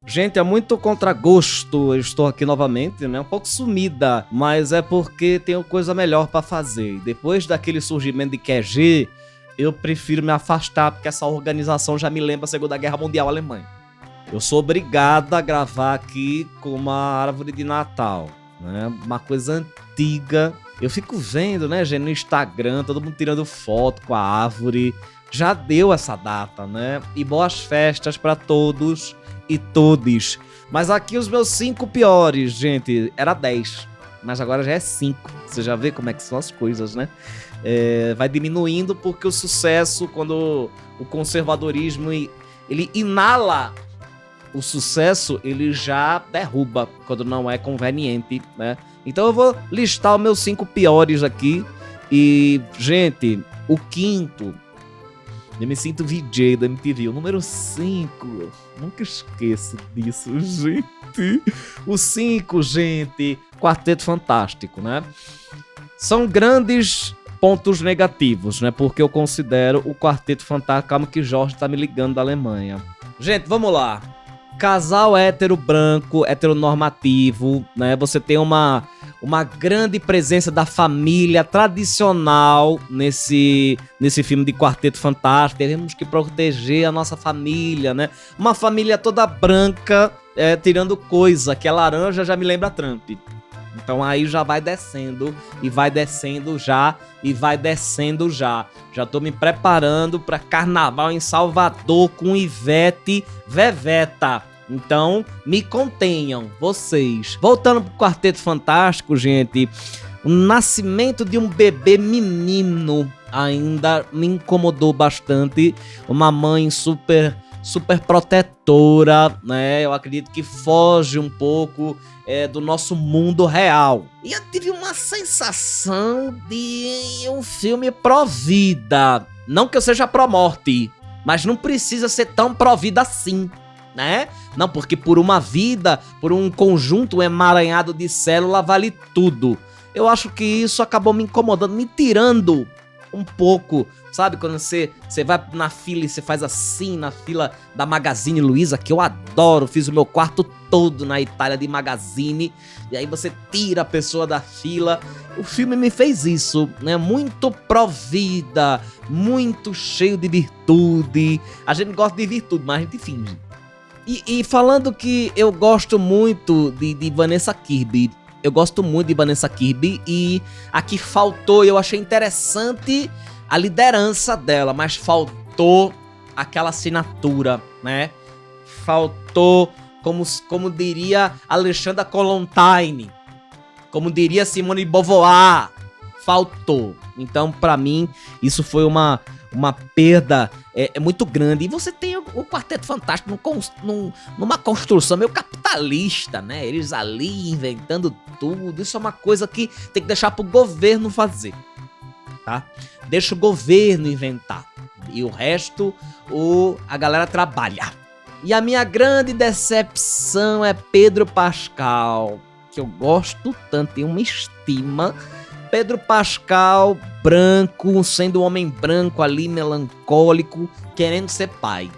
Gente, é muito contragosto, eu estou aqui novamente, né? Um pouco sumida, mas é porque tenho coisa melhor pra fazer. E depois daquele surgimento de QG, eu prefiro me afastar, porque essa organização já me lembra a Segunda Guerra Mundial Alemanha. Eu sou obrigado a gravar aqui com uma árvore de Natal, né? Uma coisa antiga. Eu fico vendo, né, gente, no Instagram, todo mundo tirando foto com a árvore. Já deu essa data, né? E boas festas pra todos e todes. Mas aqui os meus 5 piores, gente, era 10, mas agora já é 5. Você já vê como é que são as coisas, né? Vai diminuindo porque o sucesso, quando o conservadorismo ele inala o sucesso, ele já derruba quando não é conveniente, né? Então eu vou listar os meus 5 piores aqui. E, gente, o quinto, eu me sinto VJ da MTV, o número 5, nunca esqueço disso, gente. O 5, gente, Quarteto Fantástico, né? São grandes pontos negativos, né? Porque eu considero o Quarteto Fantástico... Calma que Jorge tá me ligando da Alemanha. Gente, vamos lá. Casal hétero branco, heteronormativo, né? Você tem uma grande presença da família tradicional nesse filme de Quarteto Fantástico. Temos que proteger a nossa família, né? Uma família toda branca, tirando coisa, que é laranja, já me lembra Trump. Então aí já vai descendo, e vai descendo já, e vai descendo já. Já tô me preparando para carnaval em Salvador com Ivete Veveta. Então, me contenham, vocês. Voltando pro Quarteto Fantástico, gente, o nascimento de um bebê menino ainda me incomodou bastante. Uma mãe super protetora, né? Eu acredito que foge um pouco do nosso mundo real. E eu tive uma sensação de um filme pró-vida. Não que eu seja pró-morte, mas não precisa ser tão pró-vida assim, né? Não, porque por uma vida, por um conjunto emaranhado de célula, vale tudo. Eu acho que isso acabou me incomodando, me tirando um pouco, sabe? Quando você vai na fila e você faz assim, na fila da Magazine Luiza, que eu adoro, fiz o meu quarto todo na Itália de Magazine, e aí você tira a pessoa da fila. O filme me fez isso, né? Muito pró-vida, muito cheio de virtude. A gente gosta de virtude, mas a gente finge. E falando que eu gosto muito de Vanessa Kirby, eu gosto muito de Vanessa Kirby, e aqui faltou, eu achei interessante a liderança dela, mas faltou aquela assinatura, né? Faltou, como diria Alexandra Kollontai, como diria Simone de Beauvoir, faltou. Então, pra mim, isso foi uma perda muito grande. E você tem o Quarteto Fantástico numa construção meio capitalista, né? Eles ali inventando tudo. Isso é uma coisa que tem que deixar pro governo fazer, tá? Deixa o governo inventar. E o resto, a galera trabalha. E a minha grande decepção é Pedro Pascal, que eu gosto tanto, tenho uma estima. Pedro Pascal, branco, sendo um homem branco ali, melancólico, querendo ser pai.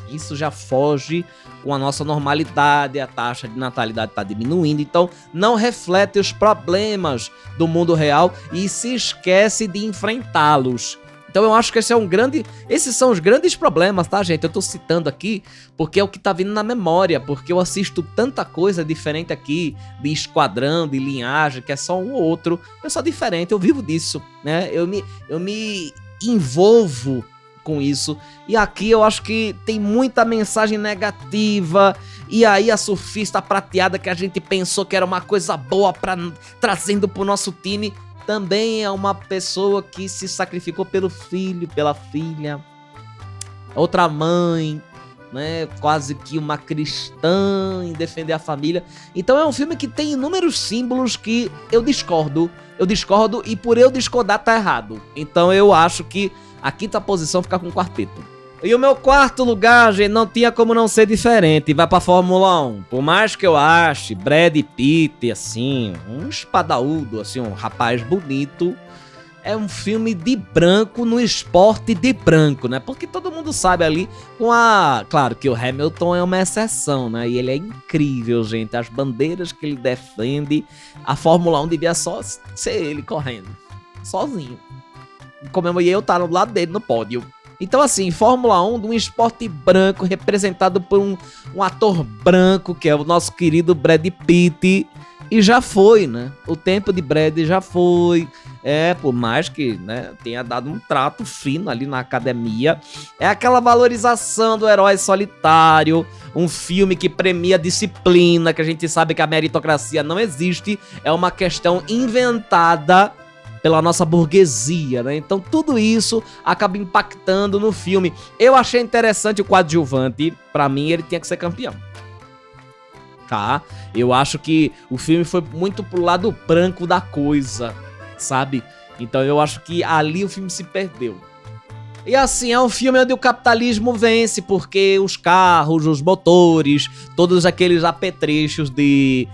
Isso já foge com a nossa normalidade, a taxa de natalidade está diminuindo, então não reflete os problemas do mundo real e se esquece de enfrentá-los. Então eu acho que esses são os grandes problemas, tá, gente? Eu tô citando aqui porque é o que tá vindo na memória, porque eu assisto tanta coisa diferente aqui, de Esquadrão, de Linhagem, que é só um ou outro. Eu sou diferente, eu vivo disso, né? Eu me envolvo com isso. E aqui eu acho que tem muita mensagem negativa. E aí a surfista prateada que a gente pensou que era uma coisa boa trazendo pro nosso time, também é uma pessoa que se sacrificou pelo filho, pela filha. Outra mãe, né? Quase que uma cristã em defender a família. Então é um filme que tem inúmeros símbolos que eu discordo. E por eu discordar tá errado. Então eu acho que a quinta posição fica com o Quarteto. E o meu quarto lugar, gente, não tinha como não ser diferente. Vai pra Fórmula 1. Por mais que eu ache Brad Pitt, assim, um espadaúdo, assim, um rapaz bonito, é um filme de branco no esporte de branco, né? Porque todo mundo sabe ali com a... Claro que o Hamilton é uma exceção, né? E ele é incrível, gente. As bandeiras que ele defende, a Fórmula 1 devia só ser ele correndo, sozinho. Como eu estar do lado dele no pódio. Então assim, Fórmula 1 de um esporte branco, representado por um ator branco, que é o nosso querido Brad Pitt. E já foi, né? O tempo de Brad já foi. Por mais que, né, tenha dado um trato fino ali na academia. É aquela valorização do herói solitário. Um filme que premia a disciplina, que a gente sabe que a meritocracia não existe. É uma questão inventada pela nossa burguesia, né? Então tudo isso acaba impactando no filme. Eu achei interessante o coadjuvante. Pra mim, ele tinha que ser campeão. Tá? Eu acho que o filme foi muito pro lado branco da coisa, sabe? Então eu acho que ali o filme se perdeu. E assim, é um filme onde o capitalismo vence, porque os carros, os motores, todos aqueles apetrechos de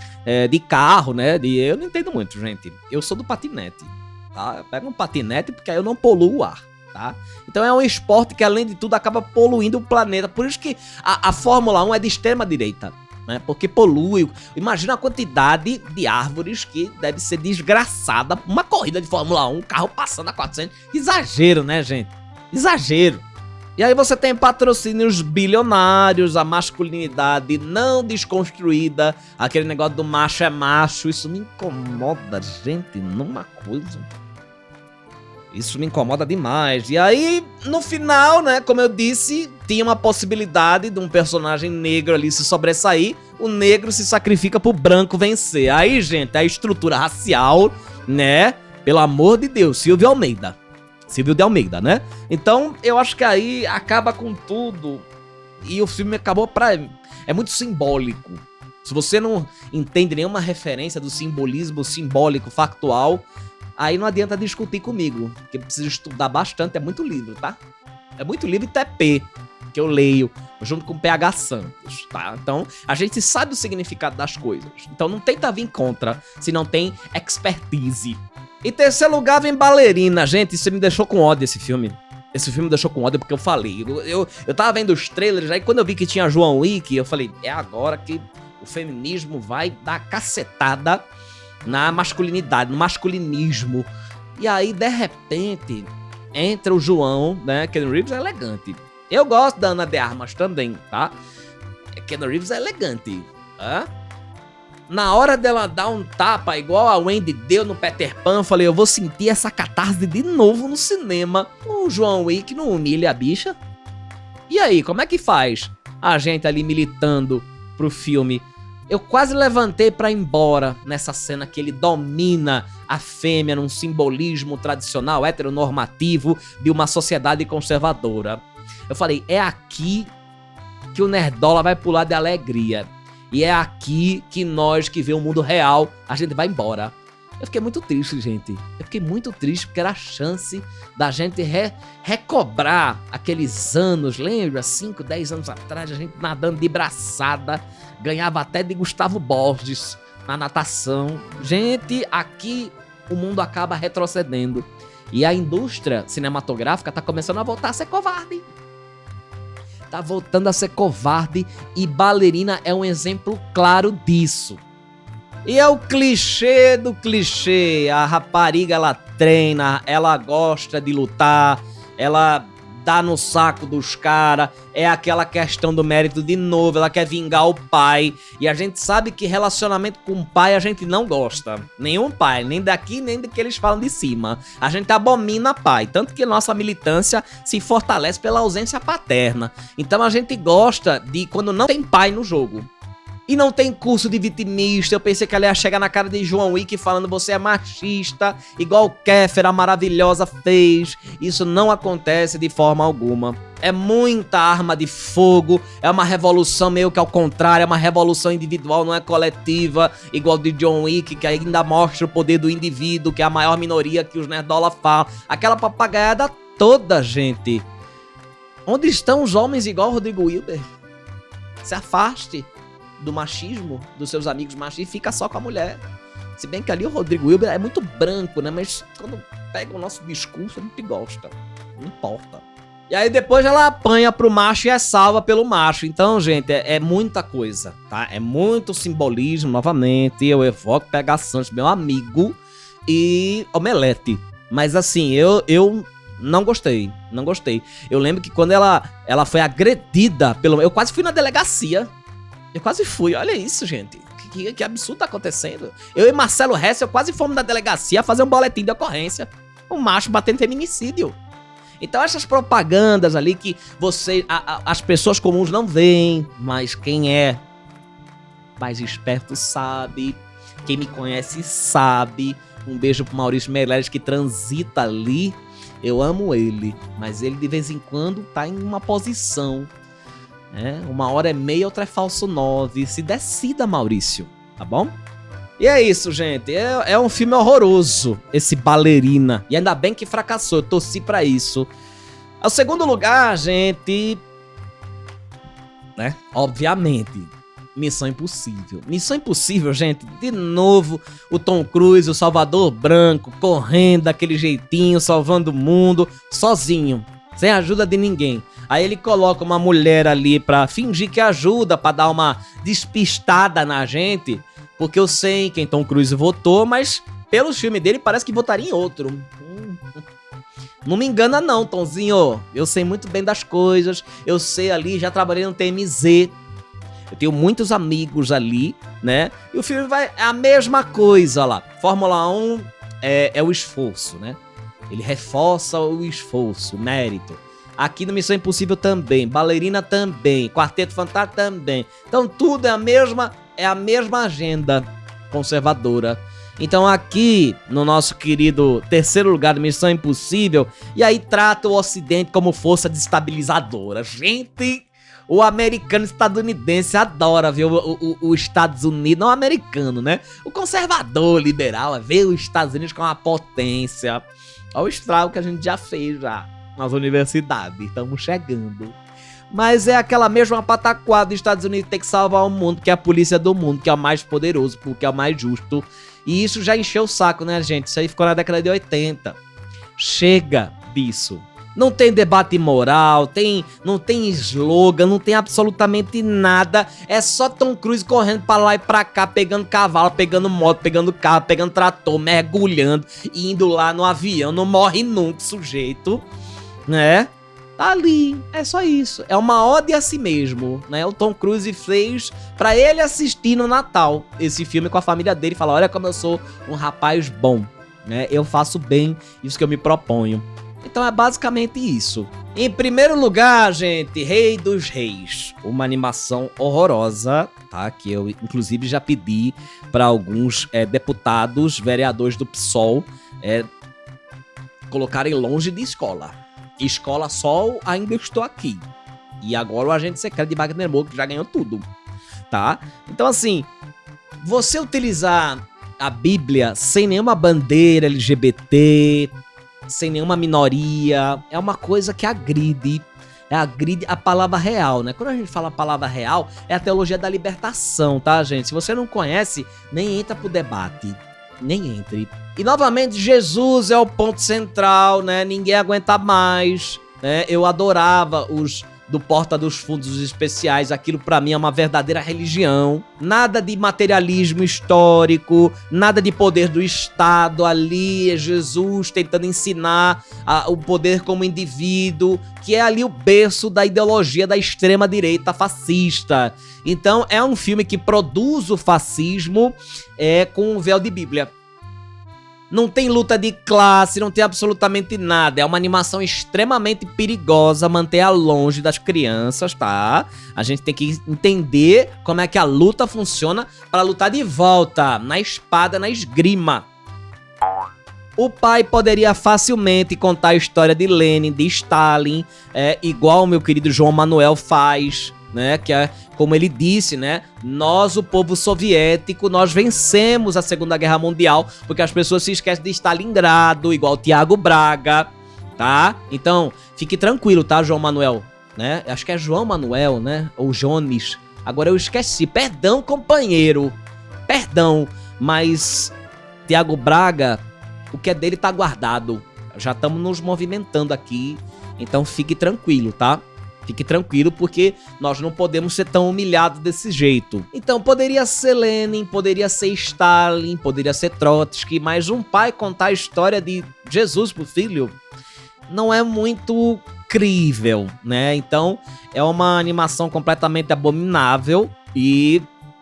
carro, né? Eu não entendo muito, gente. Eu sou do patinete, tá? Eu pego um patinete porque aí eu não poluo o ar. Tá? Então é um esporte que, além de tudo, acaba poluindo o planeta. Por isso que a Fórmula 1 é de extrema direita, né? Porque polui. Imagina a quantidade de árvores que deve ser desgraçada. Uma corrida de Fórmula 1, um carro passando a 400. Exagero, né, gente? Exagero. E aí você tem patrocínios bilionários, a masculinidade não desconstruída, aquele negócio do macho é macho. Isso me incomoda, gente, numa coisa. Isso me incomoda demais. E aí, no final, né, como eu disse, tinha uma possibilidade de um personagem negro ali se sobressair. O negro se sacrifica pro branco vencer. Aí, gente, a estrutura racial, né? Pelo amor de Deus, Silvio de Almeida, né? Então, eu acho que aí acaba com tudo. E o filme acabou é muito simbólico. Se você não entende nenhuma referência do simbolismo simbólico, factual, aí não adianta discutir comigo, porque precisa estudar bastante, é muito livro, tá? É muito livro e TP, que eu leio, junto com o PH Santos, tá? Então, a gente sabe o significado das coisas. Então, não tenta vir contra, se não tem expertise. Em terceiro lugar, vem Ballerina. Gente, isso me deixou com ódio, esse filme. Esse filme me deixou com ódio porque eu falei. Eu tava vendo os trailers, aí quando eu vi que tinha João Wick, eu falei, é agora que o feminismo vai dar cacetada na masculinidade, no masculinismo. E aí, de repente, entra o João, né? Keanu Reeves é elegante. Eu gosto da Ana de Armas também, tá? Keanu Reeves é elegante. Na hora dela dar um tapa, igual a Wendy deu no Peter Pan, eu falei, eu vou sentir essa catarse de novo no cinema. O João Wick não humilha a bicha. E aí, como é que faz a gente ali militando pro filme? Eu quase levantei pra ir embora nessa cena que ele domina a fêmea num simbolismo tradicional, heteronormativo de uma sociedade conservadora. Eu falei, é aqui que o Nerdola vai pular de alegria. E é aqui que nós que vê o mundo real, a gente vai embora. Eu fiquei muito triste, gente. Eu fiquei muito triste porque era a chance da gente recobrar aqueles anos. Lembra? 5, 10 anos atrás, a gente nadando de braçada. Ganhava até de Gustavo Borges na natação. Gente, aqui o mundo acaba retrocedendo. E a indústria cinematográfica tá começando a voltar a ser covarde. Tá voltando a ser covarde e Ballerina é um exemplo claro disso. E é o clichê do clichê. A rapariga, ela treina, ela gosta de lutar, ela dá no saco dos caras. É aquela questão do mérito de novo, ela quer vingar o pai. E a gente sabe que relacionamento com o pai a gente não gosta. Nenhum pai, nem daqui, nem do que eles falam de cima. A gente abomina pai, tanto que nossa militância se fortalece pela ausência paterna. Então a gente gosta de quando não tem pai no jogo. E não tem curso de vitimista. Eu pensei que ela ia chegar na cara de João Wick falando você é machista, igual Kéfera maravilhosa fez. Isso não acontece de forma alguma. É muita arma de fogo, é uma revolução meio que ao contrário, é uma revolução individual, não é coletiva, igual de John Wick, que ainda mostra o poder do indivíduo, que é a maior minoria que os nerdola falam. Aquela papagaiada toda, gente. Onde estão os homens igual o Rodrigo Wilber? Se afaste do machismo, dos seus amigos machistas, e fica só com a mulher. Se bem que ali o Rodrigo Hilbert é muito branco, né? Mas quando pega o nosso discurso, a gente gosta. Não importa. E aí depois ela apanha pro macho e é salva pelo macho. Então, gente, é muita coisa, tá? É muito simbolismo, novamente. Eu evoco P.H. Santos, meu amigo, e Omelete. Mas assim, eu não gostei, não gostei. Eu lembro que quando ela foi agredida pelo... Eu quase fui na delegacia. Eu quase fui, olha isso, gente. Que absurdo tá acontecendo. Eu e Marcelo Hess, quase fomos na delegacia fazer um boletim de ocorrência. Um macho batendo feminicídio. Então essas propagandas ali que as pessoas comuns não veem, mas quem é mais esperto sabe, quem me conhece sabe. Um beijo pro Maurício Meirelles que transita ali. Eu amo ele, mas ele de vez em quando tá em uma posição. Uma hora é meia, outra é falso 9. Se decida, Maurício, tá bom? E é isso, gente. É um filme horroroso, esse Ballerina. E ainda bem que fracassou, eu torci pra isso. Ao segundo lugar, gente... Obviamente, Missão Impossível. Missão Impossível, gente, de novo, o Tom Cruise, o Salvador Branco, correndo daquele jeitinho, salvando o mundo, sozinho, sem ajuda de ninguém. Aí ele coloca uma mulher ali pra fingir que ajuda, pra dar uma despistada na gente, porque eu sei quem Tom Cruise votou, mas pelos filmes dele parece que votaria em outro. Não me engana não, Tomzinho. Eu sei muito bem das coisas, eu sei ali, já trabalhei no TMZ, eu tenho muitos amigos ali, né? E o filme é a mesma coisa lá. Fórmula 1 é o esforço, né? Ele reforça o esforço, o mérito. Aqui no Missão Impossível também, Ballerina também, Quarteto Fantástico também. Então tudo é a mesma agenda conservadora. Então aqui, no nosso querido terceiro lugar do Missão Impossível, e aí trata o Ocidente como força destabilizadora. Gente, o americano estadunidense adora ver os Estados Unidos, não o americano, né? O conservador liberal vê os Estados Unidos como uma potência. Olha o estrago que a gente já fez já nas universidades, estamos chegando. Mas é aquela mesma pataquada dos Estados Unidos tem que salvar o mundo, que é a polícia do mundo, que é o mais poderoso, porque é o mais justo. E isso já encheu o saco, né, gente? Isso aí ficou na década de 80. Chega disso. Não tem debate moral, não tem slogan, não tem absolutamente nada. É só Tom Cruise correndo pra lá e pra cá, pegando cavalo, pegando moto, pegando carro, pegando trator, mergulhando, indo lá no avião. Não morre nunca, sujeito, né? Tá ali, é só isso. É uma ode a si mesmo, né? O Tom Cruise fez pra ele assistir no Natal esse filme com a família dele e falar: olha como eu sou um rapaz bom, né? Eu faço bem isso que eu me proponho. Então é basicamente isso. Em primeiro lugar, gente, Rei dos Reis. Uma animação horrorosa, tá? Que eu, inclusive, já pedi pra alguns deputados, vereadores do PSOL, colocarem longe de escola. Escola Sol, ainda estou aqui. E agora o agente secreto de Wagner Moura, que já ganhou tudo, tá? Então, assim, você utilizar a Bíblia sem nenhuma bandeira LGBT, sem nenhuma minoria, é uma coisa que agride a palavra real, né? Quando a gente fala a palavra real, é a teologia da libertação, tá, gente? Se você não conhece, nem entra pro debate. Nem entre. E novamente, Jesus é o ponto central, né? Ninguém aguenta mais, né? Eu adorava os do Porta dos Fundos Especiais. Aquilo pra mim é uma verdadeira religião. Nada de materialismo histórico, nada de poder do Estado. Ali é Jesus tentando ensinar o poder como indivíduo, que é ali o berço da ideologia da extrema-direita fascista. Então é um filme que produz o fascismo com um véu de Bíblia. Não tem luta de classe, não tem absolutamente nada. É uma animação extremamente perigosa, manter-a longe das crianças, tá? A gente tem que entender como é que a luta funciona para lutar de volta, na espada, na esgrima. O pai poderia facilmente contar a história de Lenin, de Stalin, igual o meu querido João Manuel faz, né? Que é como ele disse, né? Nós, o povo soviético, nós vencemos a Segunda Guerra Mundial, porque as pessoas se esquecem de Stalingrado, igual o Thiago Braga, tá? Então, fique tranquilo, tá, João Manuel, né? Acho que é João Manuel, né? Ou Jones. Agora eu esqueci. Perdão, companheiro. Perdão, mas Thiago Braga, o que é dele tá guardado. Já estamos nos movimentando aqui, então fique tranquilo, tá? Fique tranquilo, porque nós não podemos ser tão humilhados desse jeito. Então, poderia ser Lenin, poderia ser Stalin, poderia ser Trotsky, mas um pai contar a história de Jesus pro filho não é muito crível, né? Então, é uma animação completamente abominável e,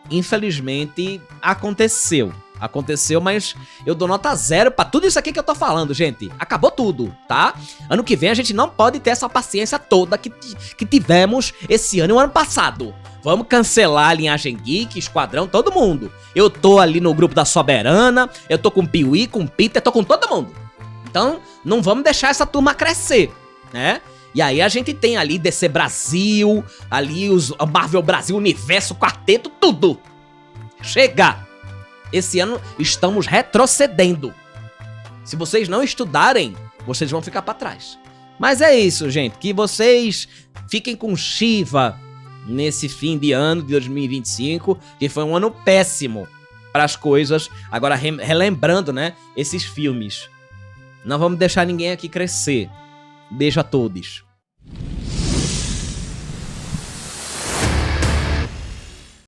infelizmente, aconteceu. Aconteceu, mas eu dou nota 0 pra tudo isso aqui que eu tô falando, gente. Acabou tudo, tá? Ano que vem a gente não pode ter essa paciência toda que tivemos esse ano e o ano passado. Vamos cancelar a Linhagem Geek, Esquadrão, todo mundo. Eu tô ali no grupo da Soberana, eu tô com o Piuí, com o Peter, tô com todo mundo. Então, não vamos deixar essa turma crescer, né? E aí a gente tem ali DC Brasil, ali os Marvel Brasil, Universo, Quarteto, tudo. Chega! Esse ano estamos retrocedendo. Se vocês não estudarem, vocês vão ficar pra trás. Mas é isso, gente. Que vocês fiquem com Shiva nesse fim de ano de 2025, que foi um ano péssimo para as coisas. Agora, relembrando, né, esses filmes. Não vamos deixar ninguém aqui crescer. Beijo a todos.